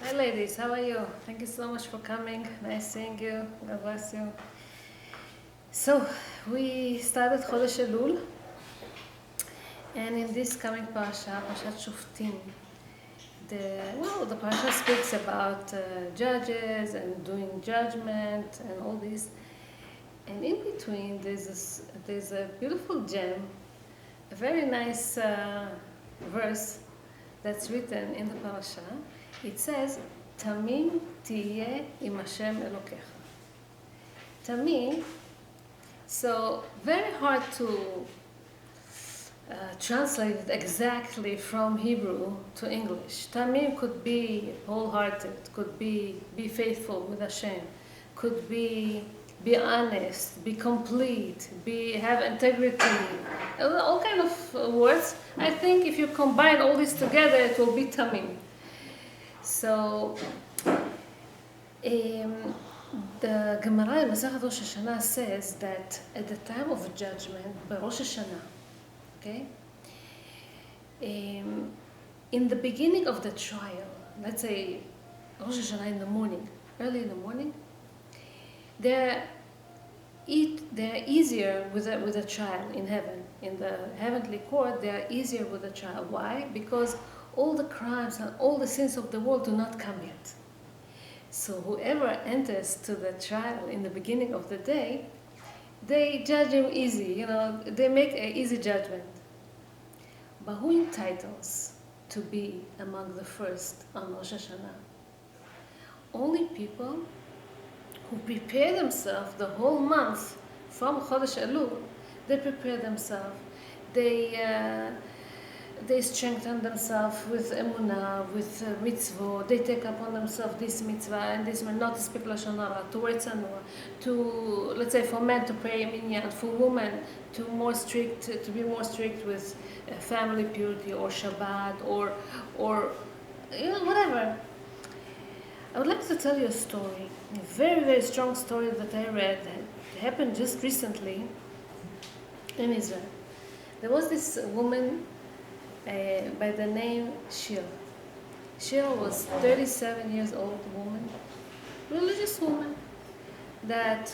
Hi ladies, how are you? Thank you so much for coming. Nice seeing you. God bless you. So, we started Chodesh Elul, and in this coming Parashat Shoftim, the Parasha speaks about judges and doing judgment and all this. And in between, there's a beautiful gem, a very nice verse that's written in the parasha. It says, "Tamim, תהיה Hashem אלוקיך." Tamim. So very hard to translate it exactly from Hebrew to English. Tamim could be wholehearted, could be faithful with Hashem, could be honest, be complete, have integrity, all kind of words. I think if you combine all this together, it will be Tamim. So, the Gemara in Masechet Rosh Hashanah says that at the time of judgment, by Rosh Hashanah, okay, in the beginning of the trial, let's say Rosh Hashanah in the morning, early in the morning, they're easier with a trial in heaven. In the heavenly court, they are easier with a trial. Why? Because all the crimes and all the sins of the world do not come yet. So whoever enters to the trial in the beginning of the day, they judge him easy, they make an easy judgment. But who entitles to be among the first on Rosh Hashanah? Only people who prepare themselves the whole month from Chodesh Elul. They prepare themselves. They strengthen themselves with emunah, with mitzvah. They take upon themselves this mitzvah and this mitzvah, not to speak lashon hara, to wear tzanua, to, let's say, for men to pray minyan, for women to be more strict with family purity or Shabbat or whatever. I would like to tell you a story, a very, very strong story that I read that happened just recently in Israel. There was this woman by the name Sheila. Sheila was 37 years old woman, religious woman, that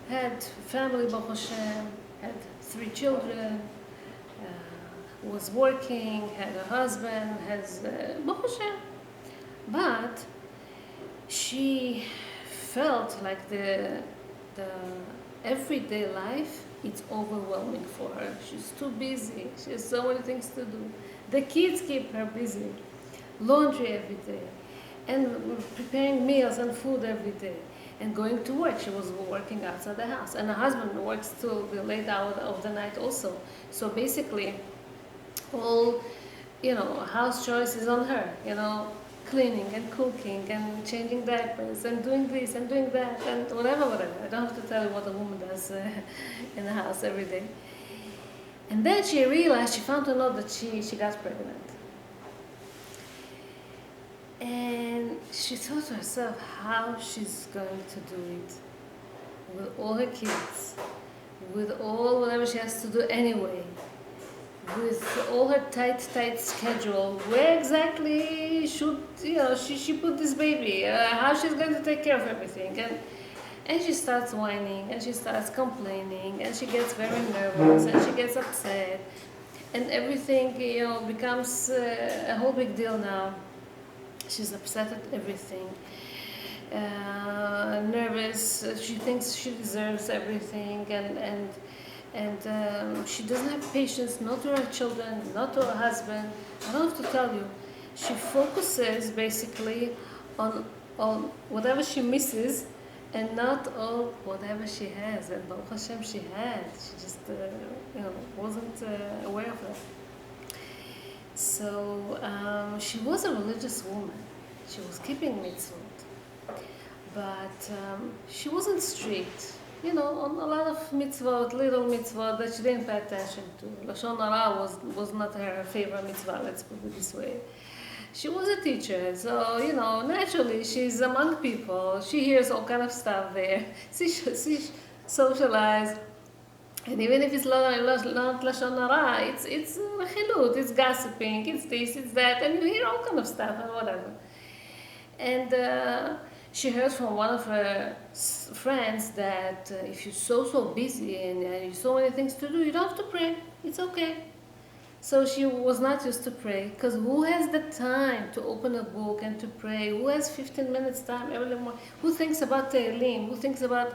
had family, Baruch Hashem, had 3 children, was working, had a husband, has Baruch Hashem. But she felt like the everyday life, it's overwhelming for her. She's too busy. She has so many things to do. The kids keep her busy. Laundry every day. And preparing meals and food every day. And going to work. She was working outside the house. And her husband works till the late hour of the night also. So basically, all, house chores is on her, cleaning and cooking and changing diapers and doing this and doing that and whatever. I don't have to tell you what a woman does in the house every day. And then she found to know that she got pregnant. And she thought to herself how she's going to do it with all her kids, with all whatever she has to do anyway, with all her tight schedule. Where exactly should she put this baby? How she's going to take care of everything? And she starts whining and she starts complaining and she gets very nervous and she gets upset and everything becomes a whole big deal now. She's upset at everything. Nervous. She thinks she deserves everything and she doesn't have patience, not to her children, not to her husband. I don't have to tell you. She focuses basically on whatever she misses and not on whatever she has. And Baruch Hashem she had. She just wasn't aware of that. So she was a religious woman. She was keeping mitzvot. But she wasn't strict. On a lot of mitzvot, little mitzvot that she didn't pay attention to. Lashon hara was not her favorite mitzvah, let's put it this way. She was a teacher, so, naturally she's among people. She hears all kind of stuff there. She socialized And even if it's not lashon hara, it's rechilut, it's gossiping, it's this, it's that, and you hear all kind of stuff and whatever. And she heard from one of her friends that if you're so busy and you so many things to do, you don't have to pray. It's okay. So she was not used to pray, because who has the time to open a book and to pray? Who has 15 minutes time every morning? Who thinks about Tehillim? Who thinks about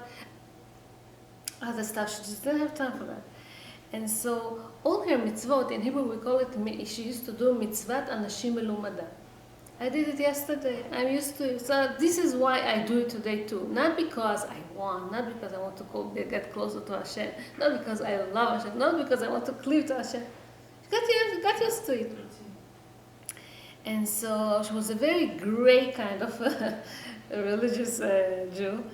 other stuff? She just didn't have time for that. And so all her mitzvot, in Hebrew we call it, she used to do mitzvat anashim melumada. I did it yesterday. I'm used to it. So this is why I do it today too. Not because I want, not because I want to get closer to Hashem, not because I love Hashem, not because I want to cleave to Hashem. Got used to it. And so she was a very gray kind of a religious Jew.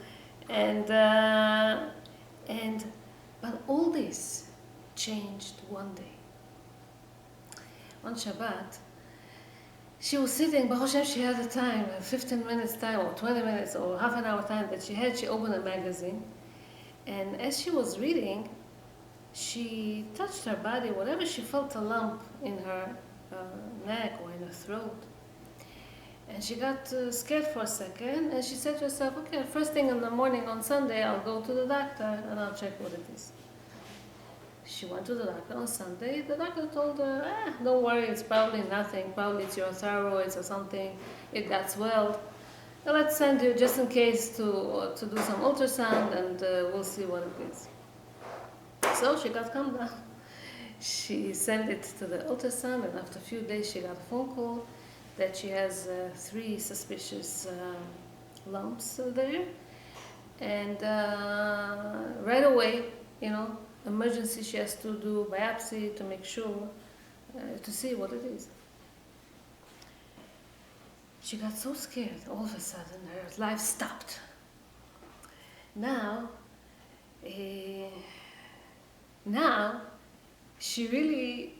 But all this changed one day. On Shabbat, she was sitting, Baruch Hashem, she had the time, 15 minutes time, or 20 minutes, or half an hour time that she had. She opened a magazine. And as she was reading, she touched her body, whatever she felt a lump in her neck or in her throat. And she got scared for a second, and she said to herself, okay, first thing in the morning on Sunday, I'll go to the doctor and I'll check what it is. She went to the doctor on Sunday. The doctor told her, don't worry, it's probably nothing. Probably it's your thyroid or something. It got swelled. Let's send you just in case to do some ultrasound, and we'll see what it is. So she got calmed down. She sent it to the ultrasound, and after a few days she got a phone call that she has 3 suspicious lumps there. And right away, emergency, she has to do biopsy to make sure, to see what it is. She got so scared, all of a sudden her life stopped. Now she really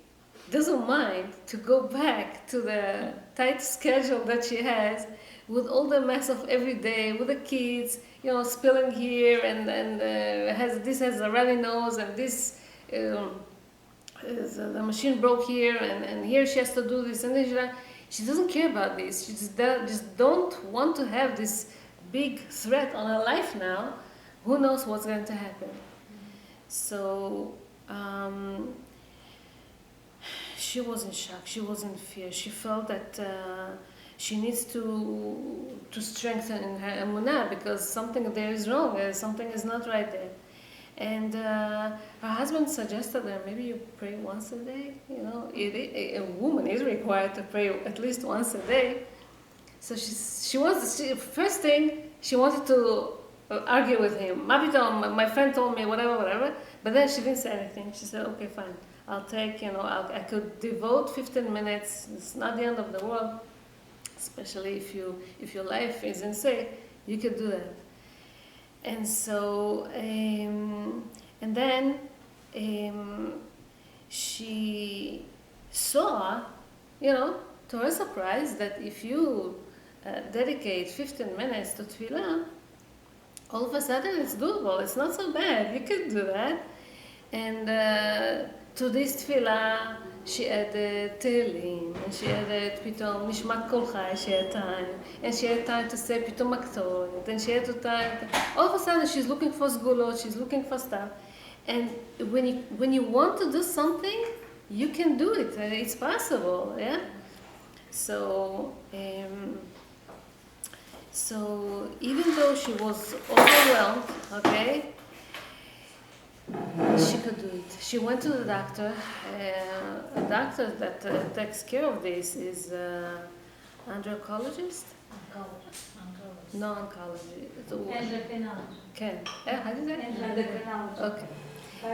doesn't mind to go back to the tight schedule that she has, with all the mess of every day, with the kids, spilling here, and this has a runny nose, and this the machine broke here, and here she has to do this, and then she doesn't care about this. She just don't want to have this big threat on her life now. Who knows what's going to happen? So she was in shock. She was in fear. She felt that she needs to strengthen her emunah, because something there is wrong. Something is not right there. And her husband suggested her, maybe you pray once a day. A woman is required to pray at least once a day. So first thing, she wanted to argue with him. My friend told me whatever. But then she didn't say anything. She said, okay, fine. I'll take, I could devote 15 minutes. It's not the end of the world. Especially if your life is insane, you could do that. And so, and then she saw, to her surprise, that if you dedicate 15 minutes to tefillah, all of a sudden it's doable. It's not so bad. You could do that. And to this tefillah, she added Tehillim, and she added Pitom Nishmat Kol Chai, she had time, and she had time to say Pitom Maktoret, and she had time. All of a sudden, she's looking for sgulot, she's looking for stuff, and when you want to do something, you can do it. It's possible, yeah. So even though she was overwhelmed, okay, she could do it. She went to the doctor. A doctor that takes care of this is androcologist? Oncologist. No, oncology. Endocrinology. How do you say? Endocrinology. Okay.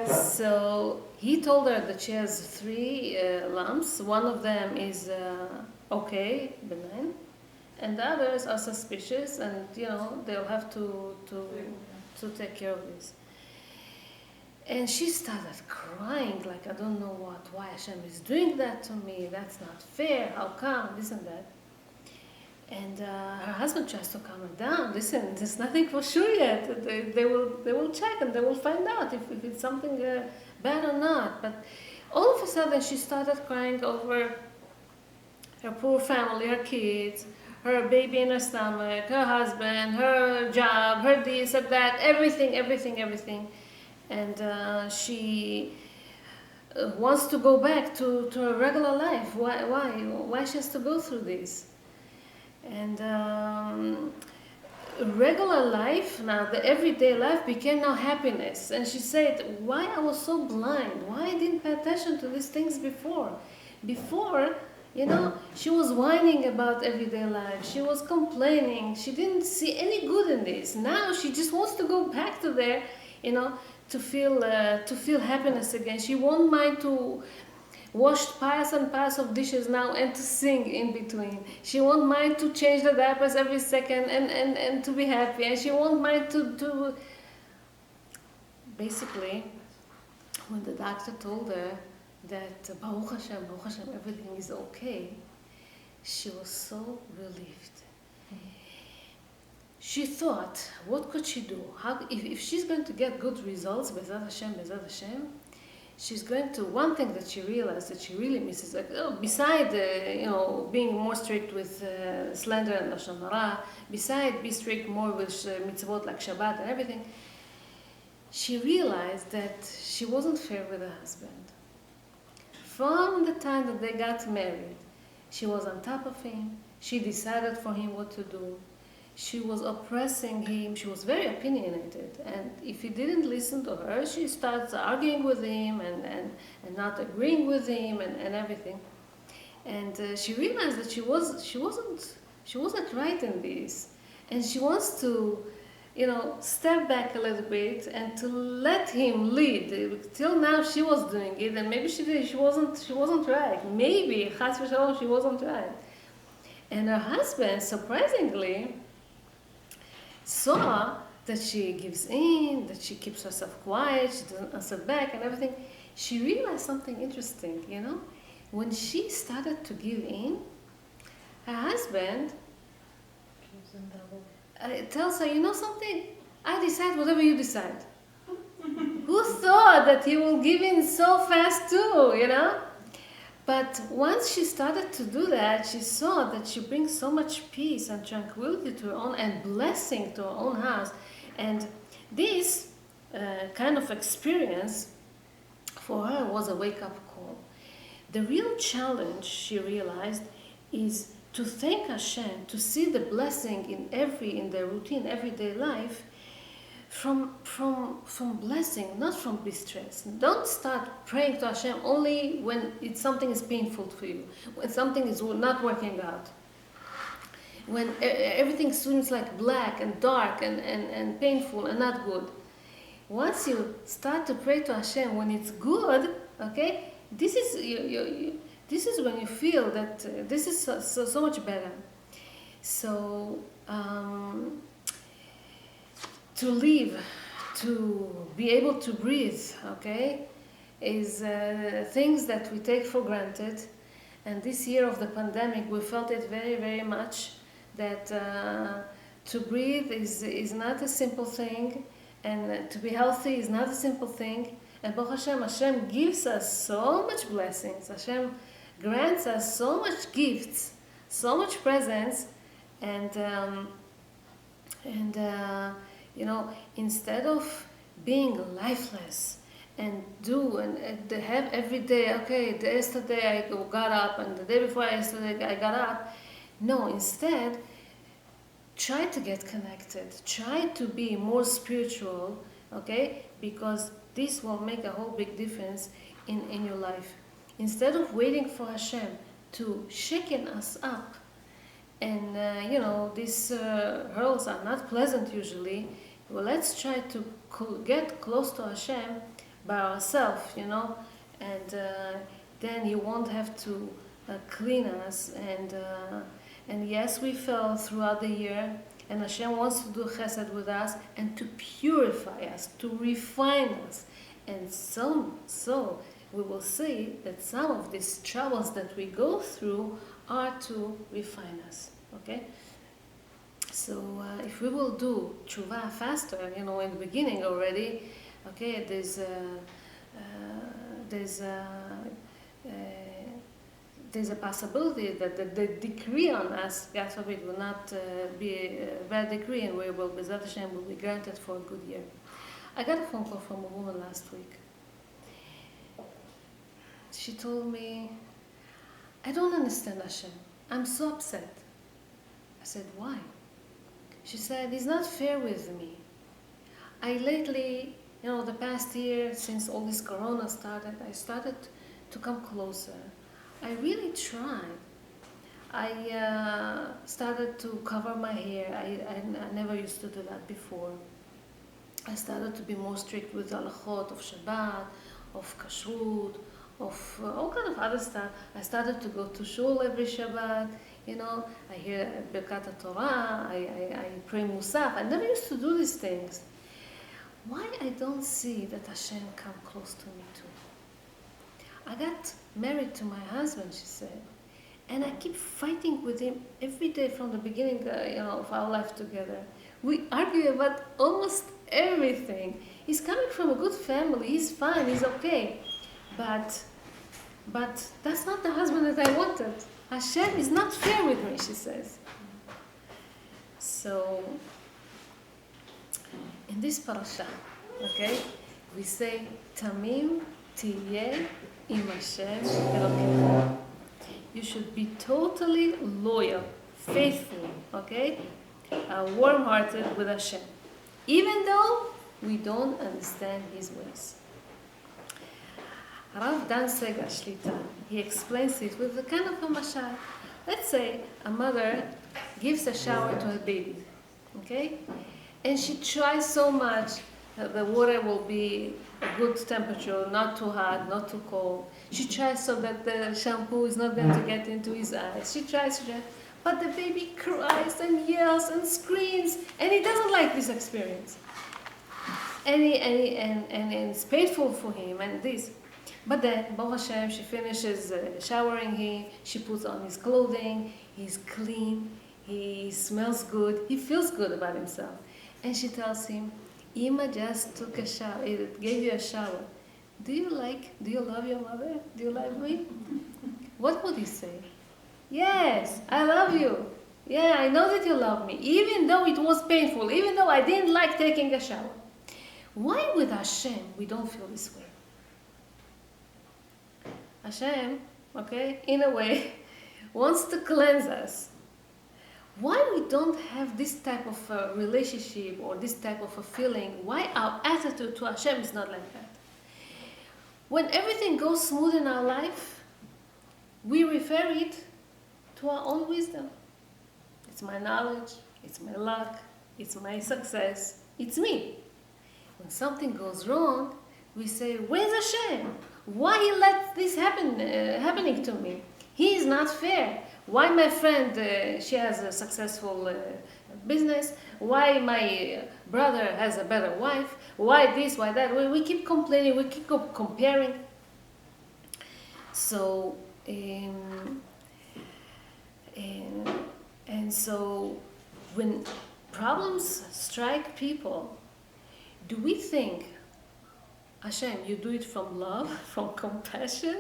So he told her that she has 3 lumps. One of them is okay, benign, and the others are suspicious, and they'll have to take care of this. And she started crying, like, I don't know why Hashem is doing that to me. That's not fair. How come? This and that. And her husband tries to calm her down. Listen, there's nothing for sure yet. They will check and they will find out if it's something bad or not. But all of a sudden she started crying over her poor family, her kids, her baby in her stomach, her husband, her job, her this, her that, everything. And she wants to go back to her regular life. Why she has to go through this? And regular life, now the everyday life became now happiness. And she said, why I was so blind? Why I didn't pay attention to these things before? Before, she was whining about everyday life. She was complaining. She didn't see any good in this. Now she just wants to go back to there, to feel happiness again. She won't mind to wash piles and piles of dishes now and to sing in between. She won't mind to change the diapers every second and to be happy. And she won't mind to basically, when the doctor told her that Baruch Hashem, everything is okay, she was so relieved. She thought, what could she do? If she's going to get good results, Bezat Hashem, she's going to, one thing that she realized that she really misses, beside, being more strict with slander and Lashon Hara, beside be strict more with mitzvot like Shabbat and everything, she realized that she wasn't fair with her husband. From the time that they got married, she was on top of him. She decided for him what to do. She was oppressing him. She was very opinionated. And if he didn't listen to her, she starts arguing with him and not agreeing with him and everything. And she realized that she wasn't right in this. And she wants to, step back a little bit and to let him lead. Till now she was doing it, and maybe she wasn't right. Maybe, chas v'shalom, she wasn't right. And her husband, surprisingly, saw that she gives in, that she keeps herself quiet, she doesn't answer back and everything. She realized something interesting, When she started to give in, her husband tells her, something, I decide whatever you decide. Who thought that he will give in so fast too, But once she started to do that, she saw that she brings so much peace and tranquility to her own and blessing to her own house. And this kind of experience for her was a wake-up call. The real challenge, she realized, is to thank Hashem, to see the blessing in their routine, everyday life, from blessing, not from distress. Don't start praying to Hashem only when something is painful for you, when something is not working out, when everything seems like black and dark and painful and not good. Once you start to pray to Hashem when it's good, okay, this is when you feel that this is so much better. So to live, to be able to breathe, okay, is things that we take for granted. And this year of the pandemic, we felt it very, very much, that to breathe is not a simple thing, and to be healthy is not a simple thing. And Baruch Hashem gives us so much blessings. Hashem grants us so much gifts, so much presents, and instead of being lifeless and have every day, okay, yesterday I got up and the day before yesterday I got up. No, instead, try to get connected. Try to be more spiritual, okay, because this will make a whole big difference in your life. Instead of waiting for Hashem to shaken us up, and these hurdles are not pleasant usually. Well, let's try to get close to Hashem by ourselves, and then He won't have to clean us. And yes, we fell throughout the year, and Hashem wants to do chesed with us and to purify us, to refine us, and so we will see that some of these troubles that we go through are to refine us. Okay? So if we will do Teshuvah faster, in the beginning already, okay, there's a possibility that the decree on us, God forbid, will not be a bad decree, and we will, B'ezrat Hashem, will be granted for a good year. I got a phone call from a woman last week. She told me, I don't understand Hashem. I'm so upset. I said, why? She said, he's not fair with me. I lately, the past year, since all this corona started, I started to come closer. I really tried. I started to cover my hair. I never used to do that before. I started to be more strict with the halachot of Shabbat, of kashrut, of all kind of other stuff. I started to go to shul every Shabbat. I hear Birkat Torah. I pray Musaf. I never used to do these things. Why I don't see that Hashem come close to me too? I got married to my husband, she said, and I keep fighting with him every day from the beginning, of our life together. We argue about almost everything. He's coming from a good family. He's fine. He's okay, but that's not the husband that I wanted. Hashem is not fair with me, she says. So in this parasha, okay, we say Tamim, Teye, im Hashem, אלוקיך. You should be totally loyal, faithful, okay, warm-hearted with Hashem, even though we don't understand His ways. Rav Dan Segal Shlita, he explains it with a kind of a mashal. Let's say a mother gives a shower to her baby, okay, and she tries so much that the water will be a good temperature, not too hot, not too cold. She tries so that the shampoo is not going to get into his eyes. She tries, but the baby cries and yells and screams, and he doesn't like this experience. And it's painful for him, and this. But then, Baruch Hashem, she finishes showering him, she puts on his clothing, he's clean, he smells good, he feels good about himself. And she tells him, Ima just took a shower, gave you a shower. Do you love your mother? Do you love me? What would he say? Yes, I love you. Yeah, I know that you love me, even though it was painful, even though I didn't like taking a shower. Why with Hashem we don't feel this way? Hashem, okay, in a way, wants to cleanse us. Why we don't have this type of relationship or this type of a feeling? Why our attitude to Hashem is not like that? When everything goes smooth in our life, we refer it to our own wisdom. It's my knowledge, it's my luck, it's my success, it's me. When something goes wrong, we say, where's Hashem? Why he let this happening to me? He is not fair. Why my friend, she has a successful business? Why my brother has a better wife? Why this, why that? We keep complaining, we keep comparing. So, and so when problems strike people, do we think, Hashem, you do it from love, from compassion,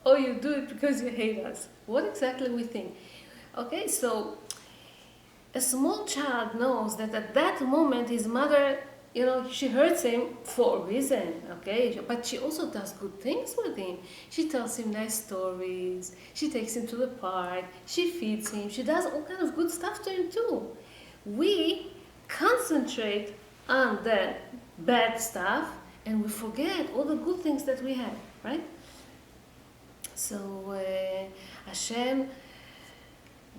or you do it because you hate us? What exactly we think? Okay, so a small child knows that at that moment his mother, she hurts him for a reason, okay? But she also does good things with him. She tells him nice stories, she takes him to the park, she feeds him, she does all kind of good stuff to him too. We concentrate on the bad stuff and we forget all the good things that we have, right? So Hashem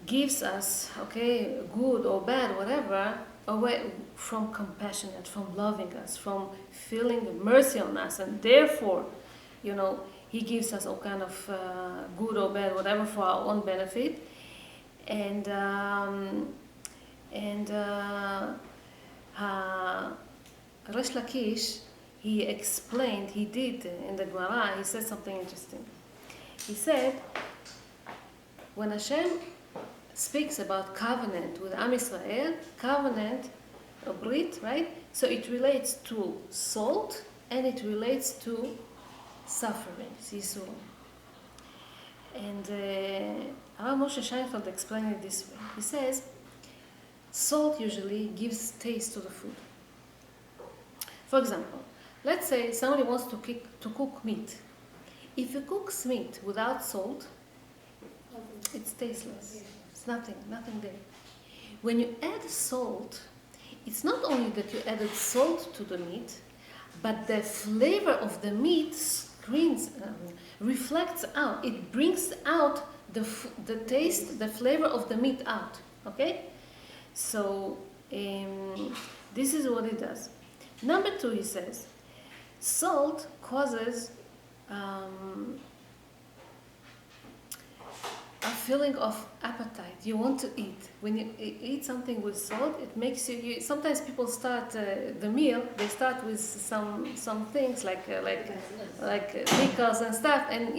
gives us, okay, good or bad, whatever, away from compassionate, from loving us, from feeling mercy on us, and therefore, He gives us all kind of good or bad, whatever, for our own benefit. And Resh Lakish, he did in the Gemara, he said something interesting. He said, when Hashem speaks about covenant with Am Israel, covenant, or Brit, right? So it relates to salt and it relates to suffering, Yisur. And Rabbi Moshe Scheinfeld explained it this way. He says, salt usually gives taste to the food. For example, let's say somebody wants to cook meat. If you cook meat without salt, it's tasteless. It's nothing there. When you add salt, it's not only that you added salt to the meat, but the flavor of the meat reflects out. It brings out the taste, the flavor of the meat out. Okay? So this is what it does. Number 2, he says, salt causes a feeling of appetite. You want to eat. When you eat something with salt, it makes you sometimes people start the meal. They start with some things like pickles and stuff, and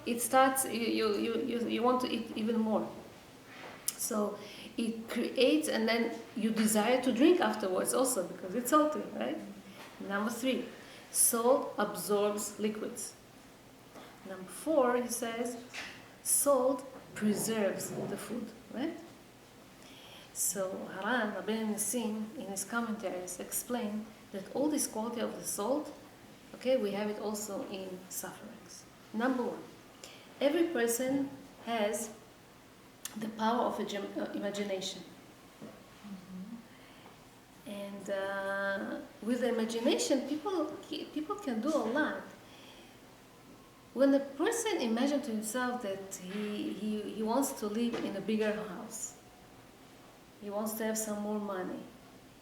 it starts. You want to eat even more. So it creates, and then you desire to drink afterwards also because it's salty, right? Number 3, salt absorbs liquids. Number 4, he says, salt preserves the food, right? So Haran, Rabbanit Nissim, in his commentaries, explain that all this quality of the salt, okay, we have it also in sufferings. Number 1, every person has the power of imagination. And with the imagination, people can do a lot. When the person imagines to himself that he wants to live in a bigger house, he wants to have some more money,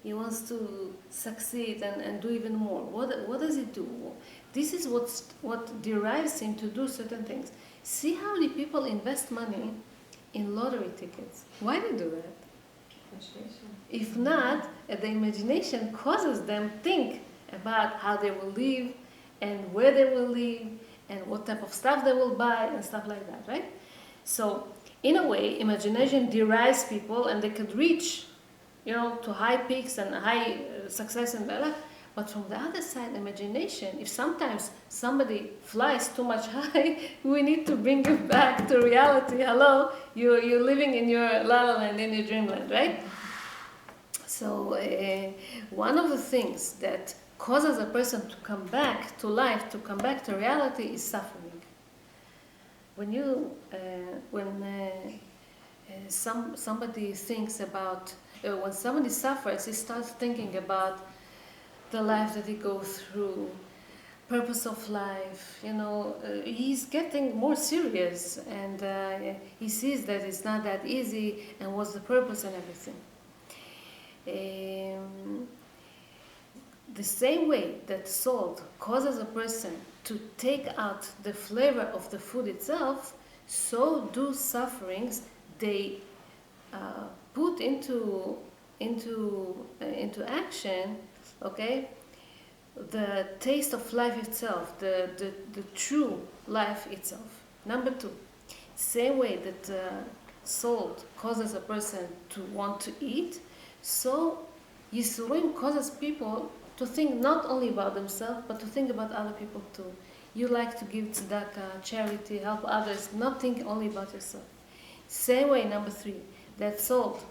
he wants to succeed and do even more, what does he do? This is what derives him to do certain things. See how many people invest money in lottery tickets. Why do they do that? If not, the imagination causes them think about how they will live and where they will live and what type of stuff they will buy and stuff like that, right? So, in a way, imagination derives people and they could reach, to high peaks and high success in their life. But from the other side, imagination, if sometimes somebody flies too much high, we need to bring it back to reality. Hello, you're living in your la la land, in your dreamland, right? So one of the things that causes a person to come back to life, to come back to reality, is suffering. Somebody thinks about, when somebody suffers, he starts thinking about the life that he goes through, purpose of life, he's getting more serious, and he sees that it's not that easy, and what's the purpose and everything. The same way that salt causes a person to take out the flavor of the food itself, so do sufferings. They put into action, okay, the taste of life itself, the true life itself. Number 2, same way that salt causes a person to want to eat, so Yisurim causes people to think not only about themselves, but to think about other people too. You like to give tzedakah, charity, help others, not think only about yourself. Same way, number 3, that salt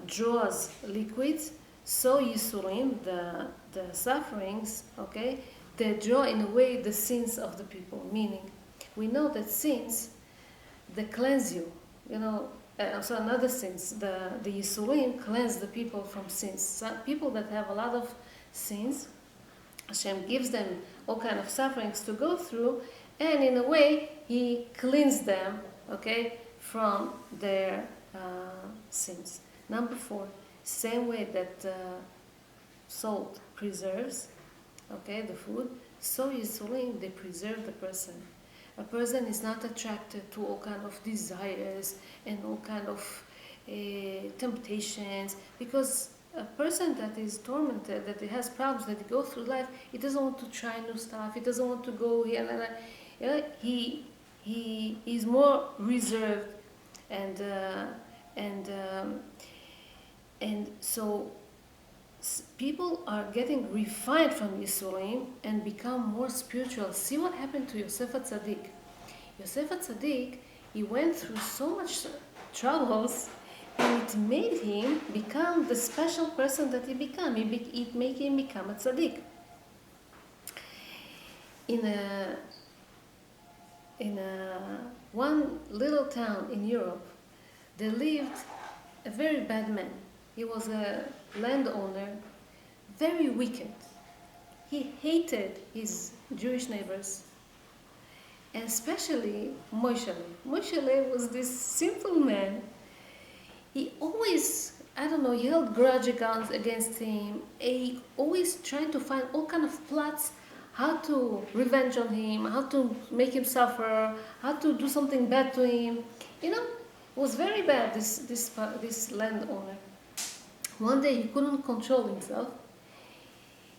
draws liquids, so Yisurim, the sufferings, okay, they draw in a way the sins of the people. Meaning, we know that sins, they cleanse you. So another sins, the Yisurim cleanse the people from sins. Some people that have a lot of sins, Hashem gives them all kind of sufferings to go through, and in a way, He cleans them, okay, from their sins. Number 4, same way that salt preserves, okay, the food, so Yisurim, they preserve the person. A person is not attracted to all kind of desires and all kind of temptations, because a person that is tormented, that has problems, that goes through life, he doesn't want to try new stuff, he doesn't want to go here and there. He he is more reserved, and so people are getting refined from Yisurim and become more spiritual. See what happened to Yosef HaTzadik. Yosef HaTzadik, he went through so much troubles, and it made him become the special person that he became. It made him become a tzaddik. In one little town in Europe, there lived a very bad man. He was a landowner, very wicked. He hated his Jewish neighbors, and especially Moshe. Moshe was this simple man. He always, he held grudge against him. He always tried to find all kind of plots, how to revenge on him, how to make him suffer, how to do something bad to him. It was very bad, this landowner. One day he couldn't control himself,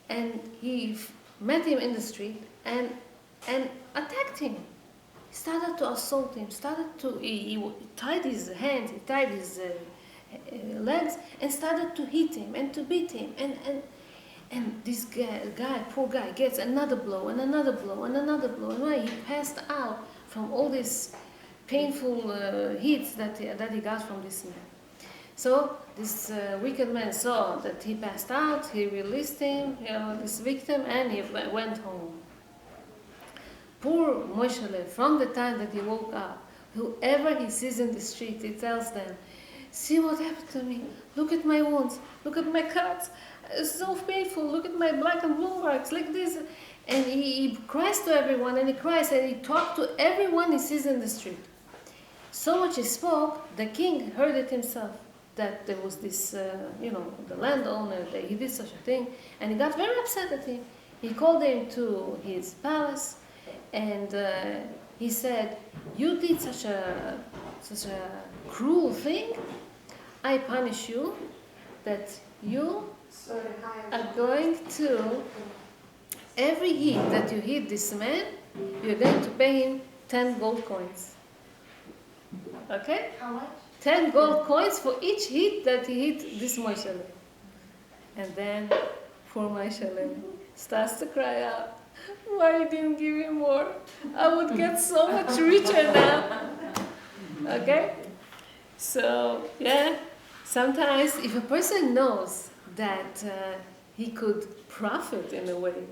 and he met him in the street and attacked him. He started to assault him, he tied his hands, he tied his legs, and started to hit him and to beat him. And this poor guy, gets another blow and another blow and another blow. And why? He passed out from all these painful hits that he got from this man. So this wicked man saw that he passed out, he released him, this victim, and he went home. Poor Moshe, from the time that he woke up, whoever he sees in the street, he tells them, see what happened to me, look at my wounds, look at my cuts, it's so painful, look at my black and blue marks, like this. And he cries to everyone, and he cries, and he talks to everyone he sees in the street. So much he spoke, the king heard it himself, that there was this, the landowner, that he did such a thing, and he got very upset at him. He called him to his palace, and he said, you did such a cruel thing, I punish you, that you are going to, every hit that you hit this man, you're going to pay him 10 gold coins. Okay? How much? 10 gold coins for each hit that he hit this Moshe. And then poor Moshe starts to cry out, why you didn't give me more? I would get so much richer now. Okay? So, yeah, sometimes if a person knows that he could profit in a way,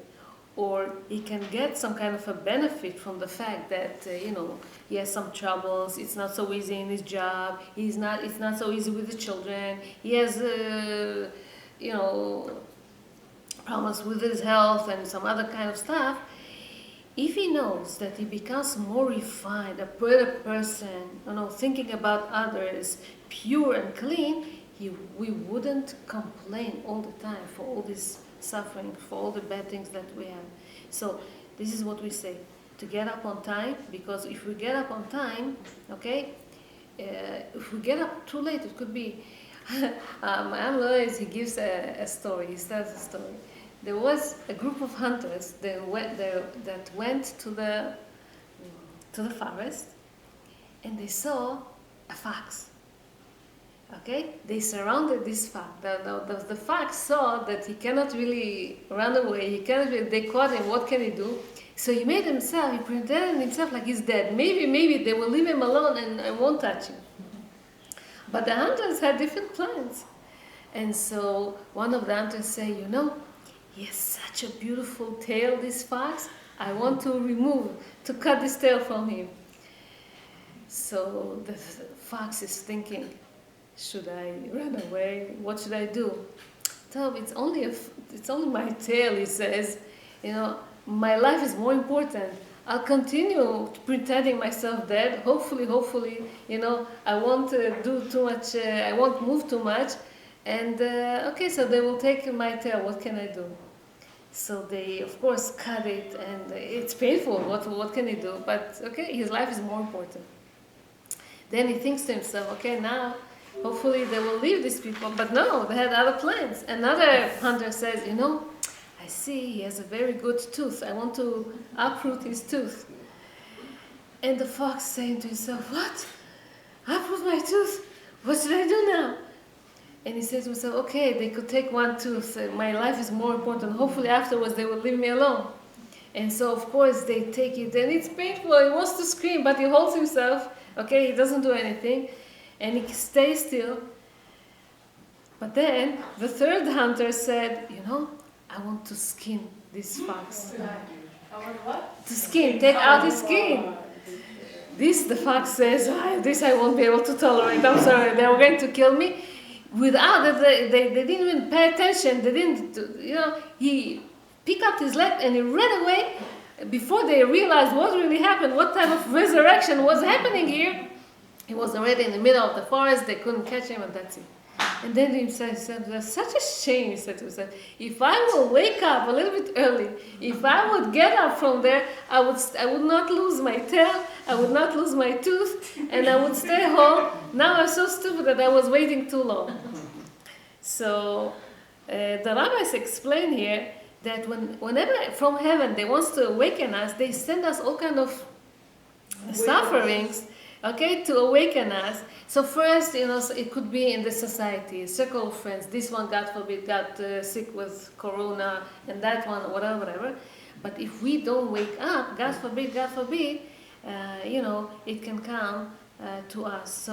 or he can get some kind of a benefit from the fact that he has some troubles, it's not so easy in his job, it's not so easy with the children, he has problems with his health and some other kind of stuff. If he knows that he becomes more refined, a better person, thinking about others, pure and clean, we wouldn't complain all the time for all this suffering, for all the bad things that we have. So this is what we say, to get up on time, because if we get up on time, if we get up too late, it could be, he gives a story, he tells a story. There was a group of hunters that went to the forest, and they saw a fox. Okay, they surrounded this fox. The fox saw that he cannot really run away. They caught him. What can he do? So he pretended himself like he's dead. Maybe they will leave him alone and won't touch him. But the hunters had different plans. And so one of the hunters said, he has such a beautiful tail, this fox. I want to cut this tail from him. So the fox is thinking, should I run away? What should I do? So it's only my tail, he says. My life is more important. I'll continue pretending myself dead. Hopefully, I won't do too much. I won't move too much. And so they will take my tail. What can I do? So they, of course, cut it, and it's painful. What can he do? But his life is more important. Then he thinks to himself, now, hopefully they will leave these people. But no, they had other plans. Another hunter says, I see he has a very good tooth. I want to uproot his tooth. And the fox saying to himself, what? I put my tooth. What should I do now? And he says to himself, okay, they could take one tooth. My life is more important. Hopefully afterwards they will leave me alone. And so, of course, they take it. And it's painful. He wants to scream, but he holds himself. Okay, he doesn't do anything. And he stays still. But then the third hunter said, I want to skin this fox. I want what? To skin, take out his skin. The fox says, this I won't be able to tolerate. I'm sorry, they were going to kill me. Without it, they didn't even pay attention. They didn't, he picked up his leg and he ran away before they realized what really happened, what type of resurrection was happening here. He was already in the middle of the forest, they couldn't catch him, and that's it. And then he said, that's such a shame, he said to himself. If I will wake up a little bit early, if I would get up from there, I would not lose my tail, I would not lose my tooth, and I would stay home. Now I'm so stupid that I was waiting too long. So the rabbis explain here that whenever from heaven they want to awaken us, they send us all kind of sufferings, okay, to awaken us. So first, it could be in the society, a circle of friends. This one, God forbid, got sick with corona, and that one, whatever. But if we don't wake up, God forbid, it can come to us.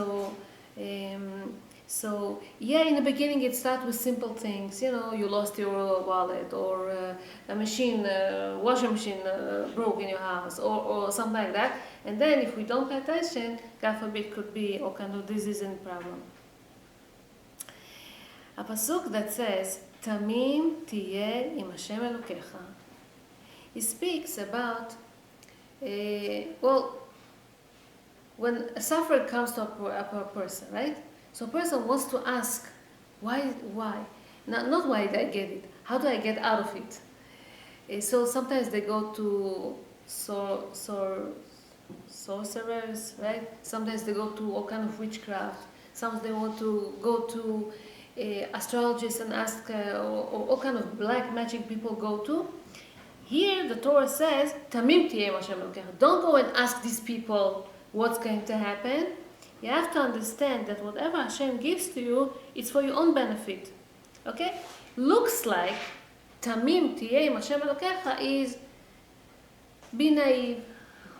So, in the beginning it starts with simple things. You lost your wallet, or a washing machine broke in your house, or something like that. And then if we don't pay attention, God forbid, could be all kind of disease and problem. A pasuk that says, Tamim, Teye, im Hashem אלוקיך, it speaks about, when a sufferer comes to a person, right? So a person wants to ask, why? Not why did I get it, how do I get out of it? So sometimes they go to sorcerers, right? Sometimes they go to all kind of witchcraft. Sometimes they want to go to astrologists and ask, or all kind of black magic people go to. Here the Torah says, Tamim Tiyeh Hashem Elokecha. Don't go and ask these people what's going to happen. You have to understand that whatever Hashem gives to you, it's for your own benefit. Okay? Looks like Tamim Tiyeh Hashem Elokecha is be naive,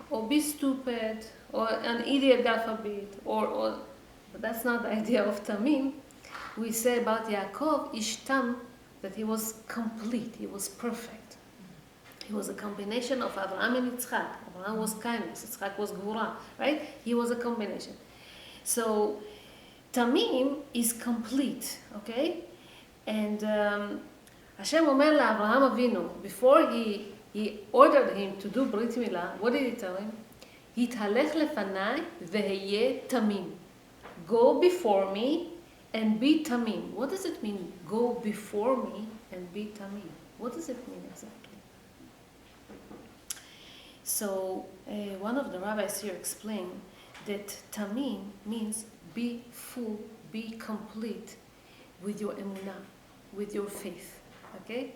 or be stupid, or an idiot, God forbid, but that's not the idea of Tamim. We say about Yaakov, Ishtam, that he was complete, he was perfect. He was a combination of Abraham and Yitzchak. Abraham was kindness, Yitzchak was Gvura, right? He was a combination. So, Tamim is complete, okay? And Hashem Omer LaAvraham Avinu, before he ordered him to do Brit Milah, what did he tell him? Hithalech lefanai ve'heye tamim. Go before me and be tamim. What does it mean, go before me and be tamim? What does it mean exactly? So, one of the rabbis here explained that tamim means be full, be complete with your emunah, with your faith, okay?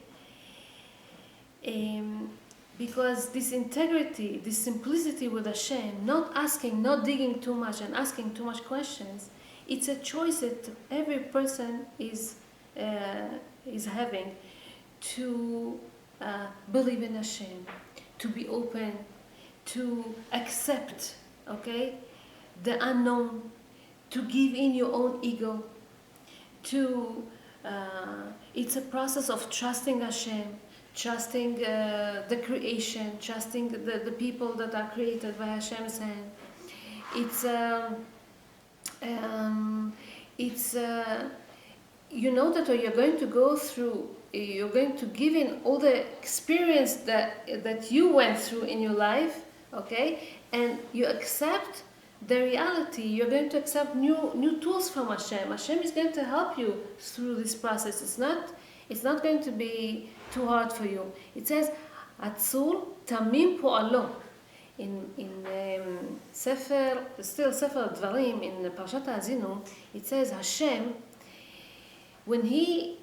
Because this integrity, this simplicity with Hashem, not asking, not digging too much and asking too much questions, it's a choice that every person is having to believe in Hashem, to be open, to accept, okay, the unknown, to give in your own ego, it's a process of trusting Hashem, trusting the creation, trusting the people that are created by Hashem's hand. You know that you're going to go through, you're going to give in all the experience that you went through in your life, okay? And you accept the reality. You're going to accept new tools from Hashem. Hashem is going to help you through this process. It's not going to be too hard for you. It says, Atzur Tamim Po'alo. In Sefer Dvarim, in Parashat Ha'azinu, it says Hashem, when He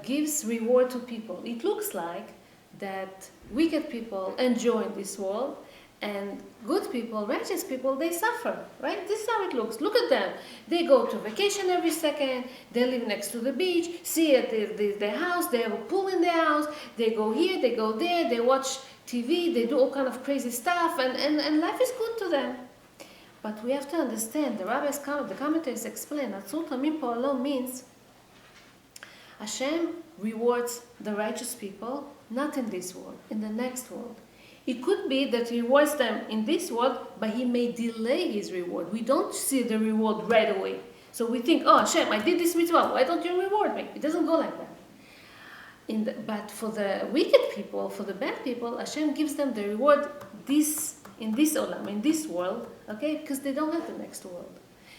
gives reward to people, it looks like that wicked people enjoy this world, And good people, righteous people, they suffer, right? This is how it looks. Look at them. They go to vacation every second. They live next to the beach. See at their house. They have a pool in their house. They go here, they go there. They watch TV. They do all kind of crazy stuff. And life is good to them. But we have to understand, the commentators explain that Tamim Po'alo means Hashem rewards the righteous people, not in this world, in the next world. It could be that he rewards them in this world, but he may delay his reward. We don't see the reward right away. So we think, oh Hashem, I did this mitzvah, why don't you reward me? It doesn't go like that. But for the wicked people, for the bad people, Hashem gives them the reward in this olam, in this world, okay? Because they don't have the next world.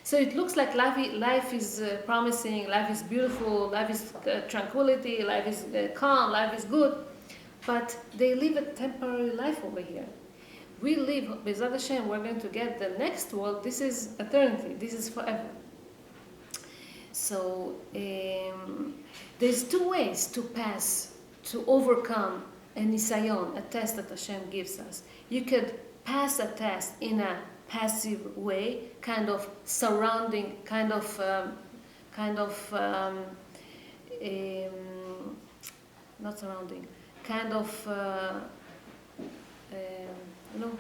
So it looks like life is promising, life is beautiful, life is tranquility, life is calm, life is good. But they live a temporary life over here. We live, B'ezrat Hashem, we're going to get the next world. This is eternity. This is forever. So there's two ways to overcome a nisayon, a test that Hashem gives us. You could pass a test in a passive way, kind of surrounding, not surrounding, kind of,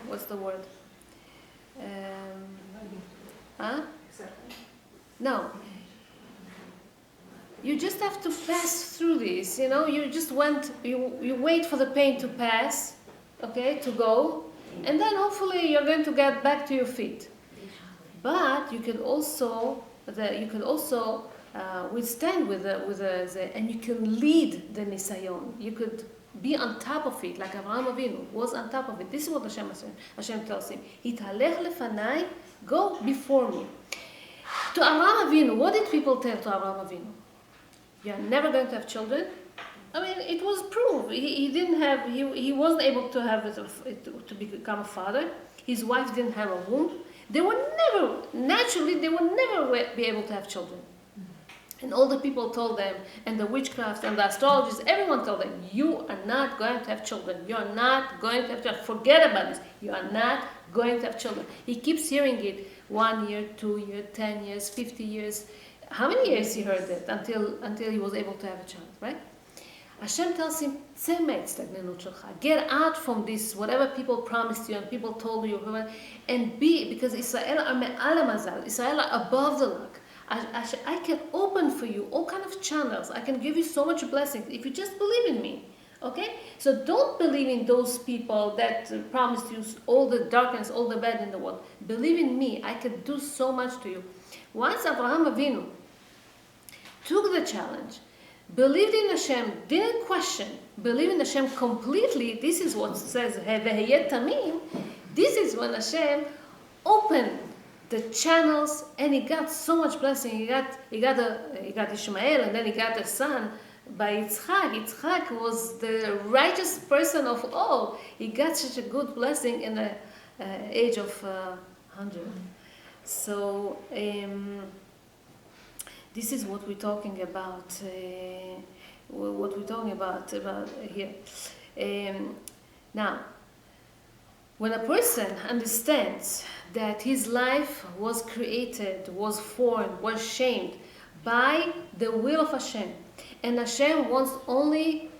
what's the word? No. You just have to pass through this, you just you wait for the pain to pass, okay, to go, and then hopefully you're going to get back to your feet. But you can also, withstand and you can lead the nisayon. You could be on top of it, like Avraham Avinu was on top of it. This is what Hashem tells him. Hitalech lefanai, go before me. To Avraham Avinu, what did people tell to Avraham Avinu? You are never going to have children. I mean, it was proved. He wasn't able to have to become a father. His wife didn't have a womb. They would never be able to have children. And all the people told them, and the witchcraft and the astrologers, everyone told them, you are not going to have children. You are not going to have children. Forget about this. You are not going to have children. He keeps hearing it 1 year, 2 years, 10 years, 50 years. How many years he heard it until he was able to have a child, right? Hashem tells him, get out from this, whatever people promised you and people told you, and be, because Israel are me'al mazal, Israel are above the luck. I can open for you all kind of channels. I can give you so much blessings if you just believe in me. Okay? So don't believe in those people that promised you all the darkness, all the bad in the world. Believe in me. I can do so much to you. Once Avraham Avinu took the challenge, believed in Hashem, didn't question, believed in Hashem completely, this is what says, Tamim. This is when Hashem opened the channels, and he got so much blessing. He got Ishmael, and then he got a son by Yitzchak. Yitzchak was the righteous person of all. He got such a good blessing in the age of 100. So this is what we're talking about. About here. Now, when a person understands that his life was created, was formed, was shaped by the will of Hashem, and Hashem wants only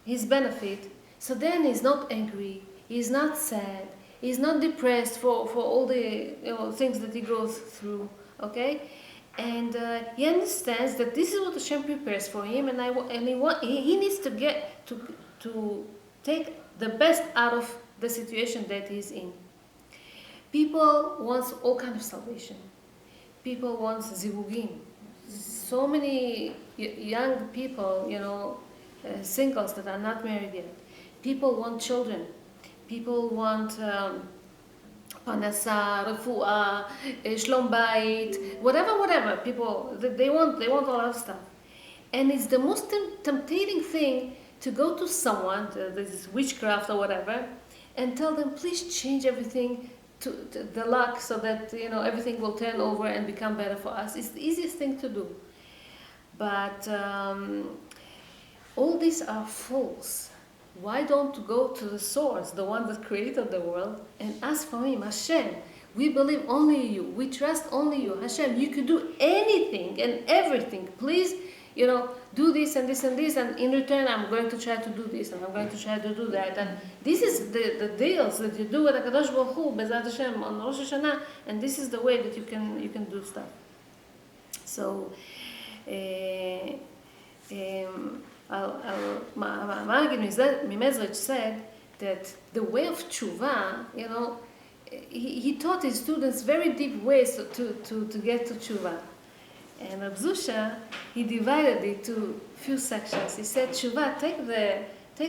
his benefit, so then he's not angry, he's not sad, he's not depressed for all the things that he goes through, okay? And he understands that this is what Hashem prepares for him, he needs to get to take the best out of the situation that he's in. People want all kinds of salvation. People want zivugim. So many young people, singles that are not married yet. People want children. People want panasa, refuah, shlom bayit, whatever. People they want a lot of stuff, and it's the most tempting thing to go to someone, this witchcraft or whatever, and tell them, please change everything to the luck so that everything will turn over and become better for us. It's the easiest thing to do. But all these are false. why don't you go to the source, the one that created the world, and ask from him, Hashem, we believe only you, we trust only you. Hashem, you could do anything and everything. Please, do this and this and this, and in return I'm going to try to do this, and I'm going to try to do that. And this is the deals that you do with HaKadosh Baruch Hu, Bezat Hashem, on Rosh Hashanah, and this is the way that you can do stuff. So, Maggid Mimezrich said that the way of Teshuvah, he taught his students very deep ways to get to Teshuvah. And Rab Zusha, he divided it to few sections. He said, Teshuvah, take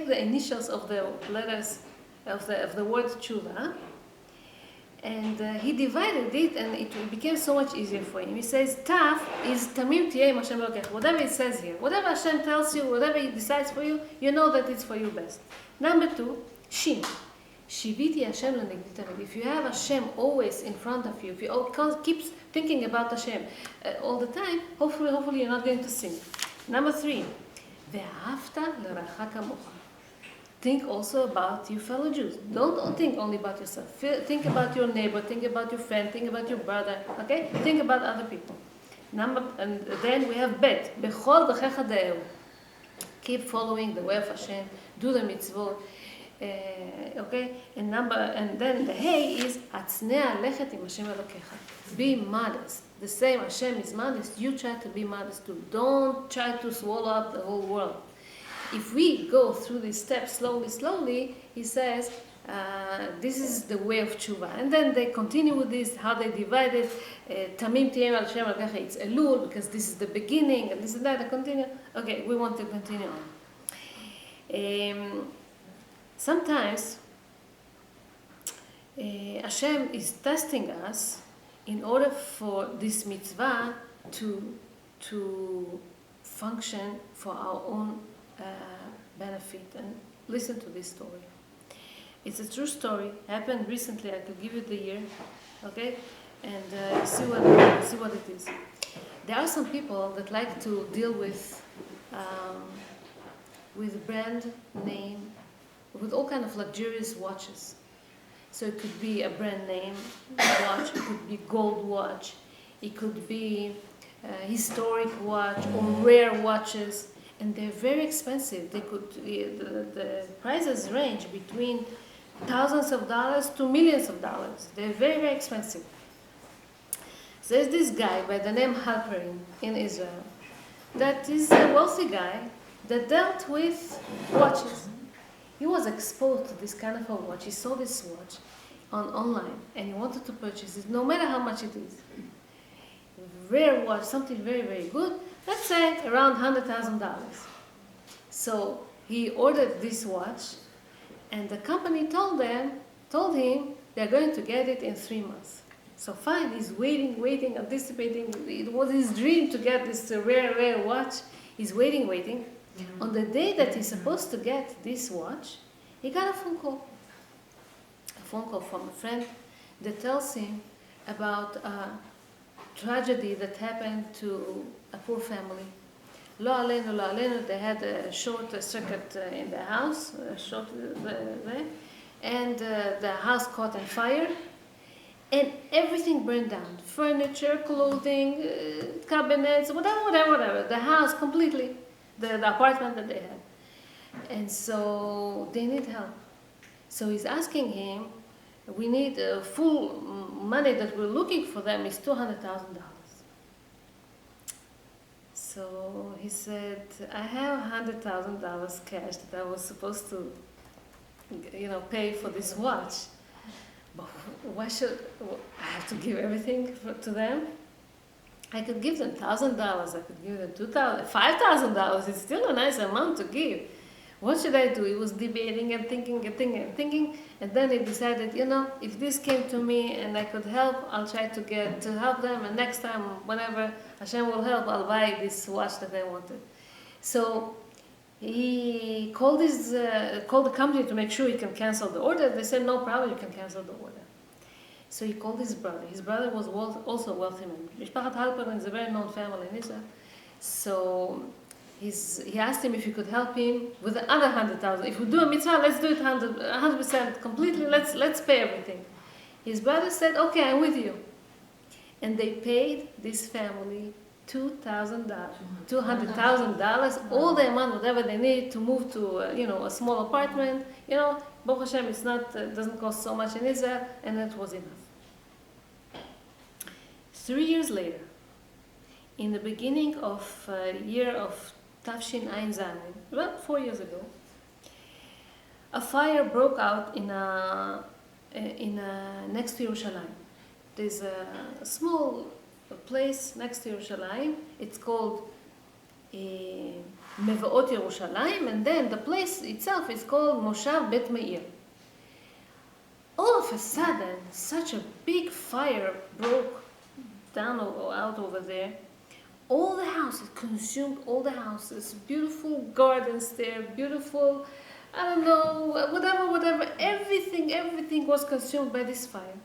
the initials of the letters of the word Teshuvah, and he divided it, and it became so much easier for him. He says, Taf is Tamim, Teye, Hashem, Elokech. Whatever it says here, whatever Hashem tells you, whatever He decides for you, you know that it's for you best. Number 2, Shin. Shiviti Hashem lenegdi. If you have Hashem always in front of you, if you keep thinking about Hashem all the time, hopefully you're not going to sin. Number 3, Ve'ahavta l'racha kamocha. Think also about your fellow Jews. Don't think only about yourself. Think about your neighbor, think about your friend, think about your brother, okay? Think about other people. And then we have Bet. Bechol b'checha de'eu. Keep following the way of Hashem. Do the mitzvot. Okay? And then the Hey is Atznea lechet im Hashem Elokecha. Be modest. The same Hashem is modest. You try to be modest too. Don't try to swallow up the whole world. If we go through these steps slowly, he says, this is the way of Teshuvah. And then they continue with this, how they divide it. Tamim, Teye, Hashem, Elokech, it's Elul, because this is the beginning, and this is that, they continue. Okay, we want to continue on. Sometimes, Hashem is testing us in order for this mitzvah to function for our own benefit. And listen to this story. It's a true story. Happened recently. I could give you the year, okay, and see what it is. There are some people that like to deal with brand name, with all kind of luxurious watches. So it could be a brand name watch. It could be gold watch. It could be a historic watch or rare watches. And they're very expensive. The prices range between thousands of dollars to millions of dollars. They're very, very expensive. So there's this guy by the name Halperin in Israel that is a wealthy guy that dealt with watches. He was exposed to this kind of a watch. He saw this watch online and he wanted to purchase it, no matter how much it is. Rare watch, something very, very good. Let's say around $100,000. So he ordered this watch, and the company told him they're going to get it in 3 months. So fine, he's waiting, anticipating. It was his dream to get this rare watch. He's waiting. Mm-hmm. On the day that he's supposed to get this watch, he got a phone call. A phone call from a friend that tells him about a tragedy that happened to a poor family. Lo alenu, they had a short circuit in the house, and the house caught on fire, and everything burned down. Furniture, clothing, cabinets, whatever. The house completely, the apartment that they had. And so they need help. So he's asking him, we need full money that we're looking for them is $200,000. So he said, I have $100,000 cash that I was supposed to, pay for this watch. But why should I have to give everything to them? I could give them $1,000. I could give them $2,000, $5,000. It's still a nice amount to give. What should I do? He was debating and thinking, and then he decided, if this came to me and I could help, I'll try to help them, and next time, whenever Hashem will help, I'll buy this watch that I wanted. So he called the company to make sure he can cancel the order. They said, no problem, you can cancel the order. So he called his brother. His brother was also a wealthy man. Mishpachat Halperin is a very known family in Israel. So he asked him if he could help him with the other 100,000. If we do a mitzvah, let's do it 100% completely. Let's pay everything. His brother said, "Okay, I'm with you," and they paid this family $200,000, all the amount, whatever they need to move to a small apartment. Baruch Hashem, it's not doesn't cost so much in Israel, and that was enough. 3 years later, in the beginning of year of Tafshin Ein Zayin, about 4 years ago, a fire broke out in next to Yerushalayim. There's a small place next to Yerushalayim. It's called Mevaot Yerushalayim, and then the place itself is called Moshav Bet Meir. All of a sudden, such a big fire broke down or out over there. All the houses, consumed all the houses, beautiful gardens there, beautiful, I don't know, whatever, everything was consumed by this fire.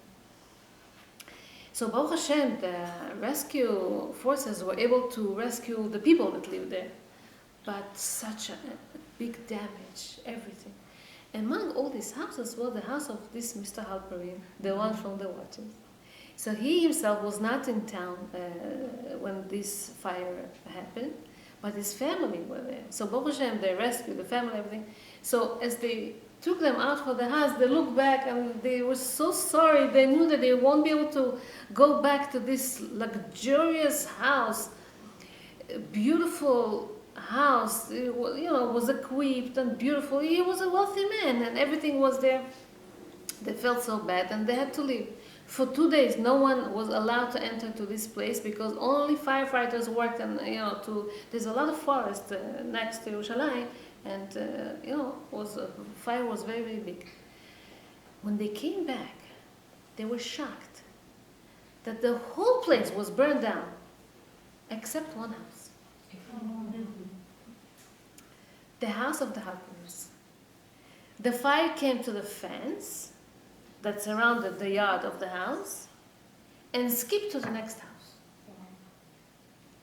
So Baruch Hashem, the rescue forces were able to rescue the people that lived there. But such a big damage, everything. Among all these houses was the house of this Mr. Halperin, the one from the watches. So he himself was not in town when this fire happened, but his family were there. So Baruch Hashem, they rescued the family, everything. So as they took them out for the house, they looked back and they were so sorry. They knew that they won't be able to go back to this luxurious house, beautiful house. It was equipped and beautiful. He was a wealthy man and everything was there. They felt so bad and they had to leave. For 2 days, no one was allowed to enter to this place because only firefighters worked, and there's a lot of forest next to Yerushalayim, and fire was very, very big. When they came back, they were shocked that the whole place was burned down, except one house. The house of the Harpers. The fire came to the fence that surrounded the yard of the house and skipped to the next house.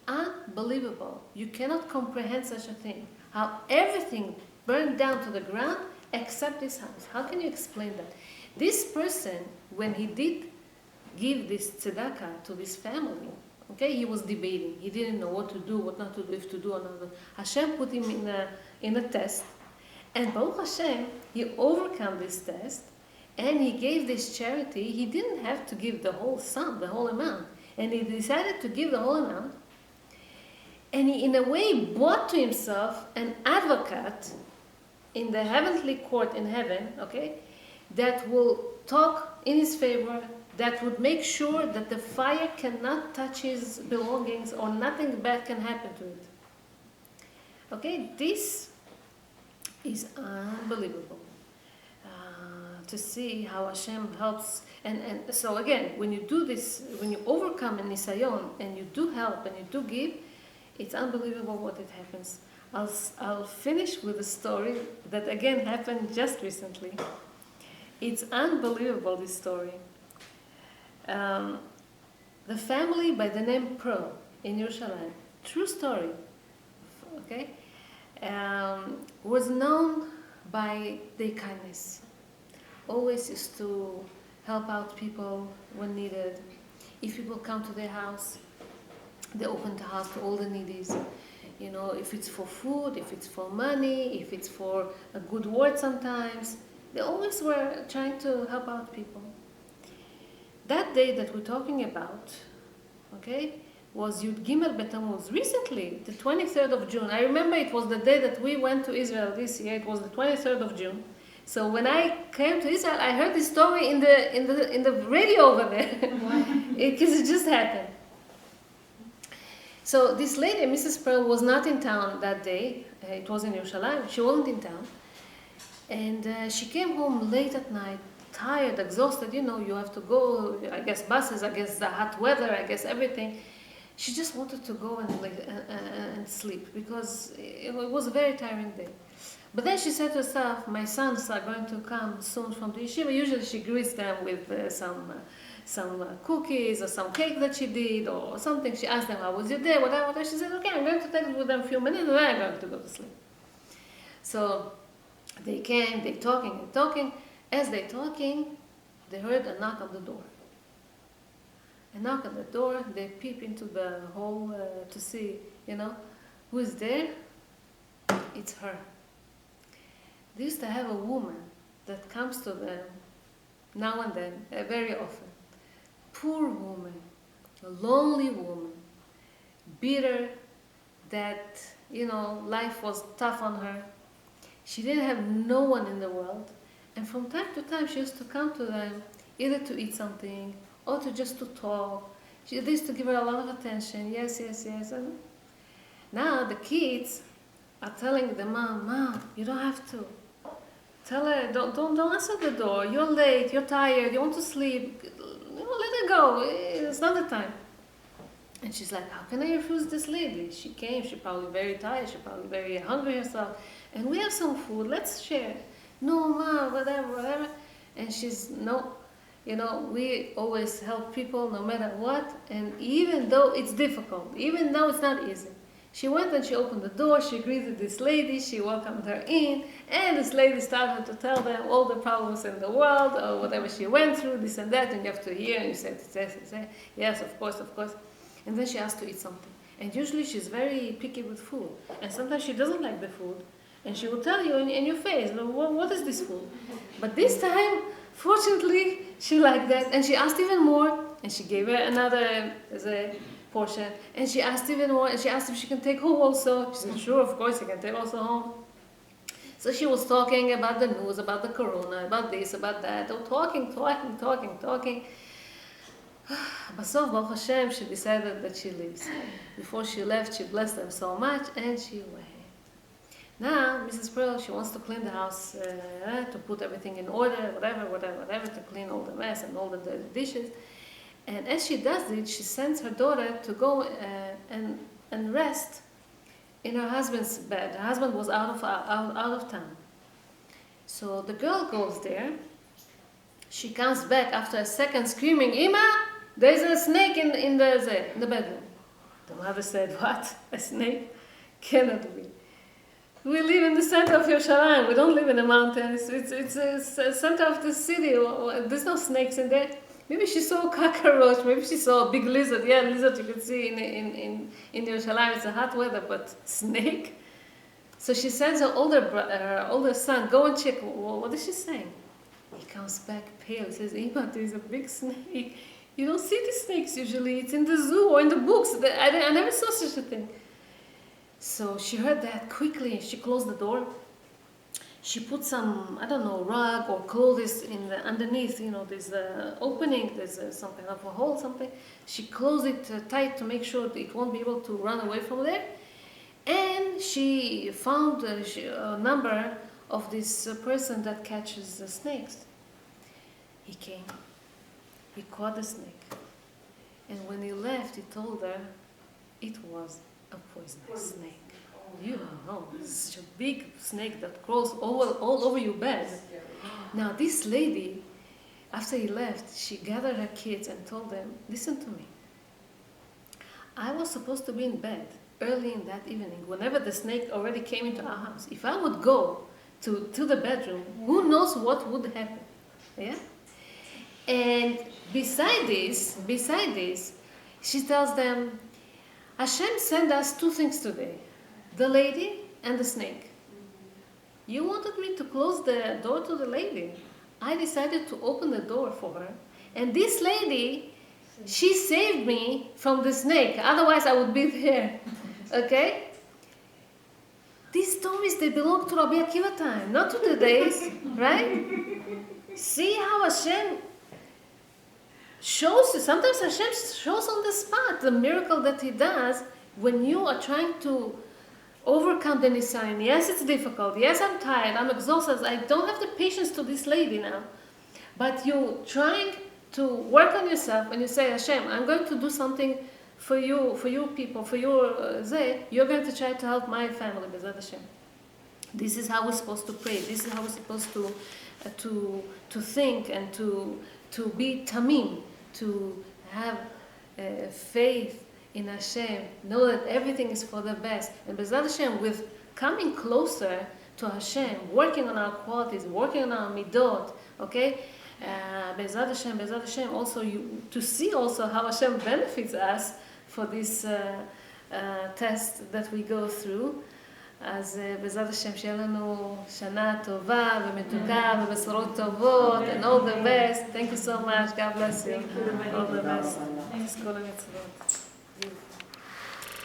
Unbelievable. You cannot comprehend such a thing. How everything burned down to the ground except this house. How can you explain that? This person, when he did give this tzedakah to this family, okay, he was debating. He didn't know what to do, what not to do, if to do or not to do. Hashem put him in a test, and Baruch Hashem, he overcome this test, and he gave this charity. He didn't have to give the whole sum, the whole amount. And he decided to give the whole amount. And he, in a way, bought to himself an advocate in the heavenly court in heaven, okay, that will talk in his favor, that would make sure that the fire cannot touch his belongings or nothing bad can happen to it. Okay, this is unbelievable. To see how Hashem helps, and so again, when you do this, when you overcome a nisayon and you do help and you do give, it's unbelievable what it happens. I'll finish with a story that again happened just recently. It's unbelievable, this story. The family by the name Pearl in Yerushalayim, true story, okay, was known by their kindness. Always used to help out people when needed. If people come to their house, they open the house to all the needies. If it's for food, if it's for money, if it's for a good word sometimes. They always were trying to help out people. That day that we're talking about, okay, was Yud Gimel Betamuz. Recently, the 23rd of June. I remember it was the day that we went to Israel this year. It was the 23rd of June. So when I came to Israel, I heard this story in the radio over there, because it just happened. So this lady, Mrs. Pearl, was not in town that day. It was in Yerushalayim. She wasn't in town, and she came home late at night, tired, exhausted. You have to go. I guess buses. I guess the hot weather. I guess everything. She just wanted to go and sleep because it was a very tiring day. But then she said to herself, my sons are going to come soon from the yeshiva. Usually she greets them with some some cookies or some cake that she did or something. She asked them, how was your day, whatever. She said, okay, I'm going to take it with them a few minutes and then I'm going to go to sleep. So they came, they talking and talking. As they talking, they heard a knock on the door. A knock on the door, they peep into the hall to see, who is there. It's her. They used to have a woman that comes to them now and then, very often. Poor woman, a lonely woman, bitter that, life was tough on her. She didn't have no one in the world. And from time to time, she used to come to them, either to eat something or just to talk. They used to give her a lot of attention. Yes. And now the kids are telling the mom, you don't have to. Tell her, don't answer the door. You're late, you're tired, you want to sleep. Let her go. It's not the time. And she's like, how can I refuse this lady? She came, she's probably very tired, she's probably very hungry herself. And we have some food, let's share. No, Mom, whatever. And she's, no. We always help people no matter what. And even though it's difficult, even though it's not easy. She went and she opened the door, she greeted this lady, she welcomed her in, and this lady started to tell them all the problems in the world, or whatever she went through, this and that, and you have to hear, and you say, yes, of course. And then she asked to eat something. And usually she's very picky with food. And sometimes she doesn't like the food. And she will tell you in your face, what is this food? But this time, fortunately, she liked that. And she asked even more, and she gave her another portion. And she asked even more, and she asked if she can take home also. She said, sure, of course, you can take also home. So she was talking about the news, about the corona, about this, about that. Oh, talking. Basof, Baruch Hashem, she decided that she leaves. Before she left, she blessed them so much, and she went. Now, Mrs. Pearl, she wants to clean the house, to put everything in order, whatever, to clean all the mess and all the dirty dishes. And as she does it, she sends her daughter to go and rest in her husband's bed. Her husband was out of town. So the girl goes there. She comes back after a second screaming, Ima, there's a snake in the bedroom. The mother said, what? A snake? Cannot be. We live in the center of Yerushalayim. We don't live in the mountains. It's a center of the city. There's no snakes in there. Maybe she saw a cockroach. Maybe she saw a big lizard. Yeah, lizard you can see in Yerushalayim. It's a hot weather, but snake? So she sends her older son, go and check. What is she saying? He comes back pale. He says, Ima, there's a big snake. You don't see the snakes usually. It's in the zoo or in the books. I never saw such a thing. So she heard that quickly. She closed the door. She put some, rug or clothes underneath. There's an opening. There's some kind of a hole, something. She closed it tight to make sure that it won't be able to run away from there. And she found a number of this person that catches the snakes. He came. He caught the snake. And when he left, he told her it was a poisonous snake. You don't know. It's such a big snake that crawls all over your bed. Now this lady, after he left, she gathered her kids and told them, listen to me. I was supposed to be in bed early in that evening, whenever the snake already came into our house. If I would go to the bedroom, who knows what would happen? Yeah? And beside this, she tells them, Hashem sent us two things today, the lady and the snake. You wanted me to close the door to the lady. I decided to open the door for her. And this lady, she saved me from the snake. Otherwise, I would be there. Okay? These stories, they belong to Rabbi Akiva time, not to today's, right? See how Hashem shows you. Sometimes Hashem shows on the spot the miracle that He does when you are trying to overcome the Nisayon. Yes, it's difficult. Yes, I'm tired. I'm exhausted. I don't have the patience to this lady now. But you're trying to work on yourself and you say, Hashem, I'm going to do something for you people, for your you're going to try to help my family, B'ezrat Hashem. This is how we're supposed to pray. This is how we're supposed to think and to be Tamim. to have faith in Hashem, know that everything is for the best. And B'ezrat Hashem, with coming closer to Hashem, working on our qualities, working on our midot, okay? B'ezrat Hashem, also to see also how Hashem benefits us for this test that we go through. אז בעזרת השם שיהיה לנו שנה טובה ומתוקה ובשורות טובות, and all the best. Thank you so much. God bless you. All the best. תזכו למצוות.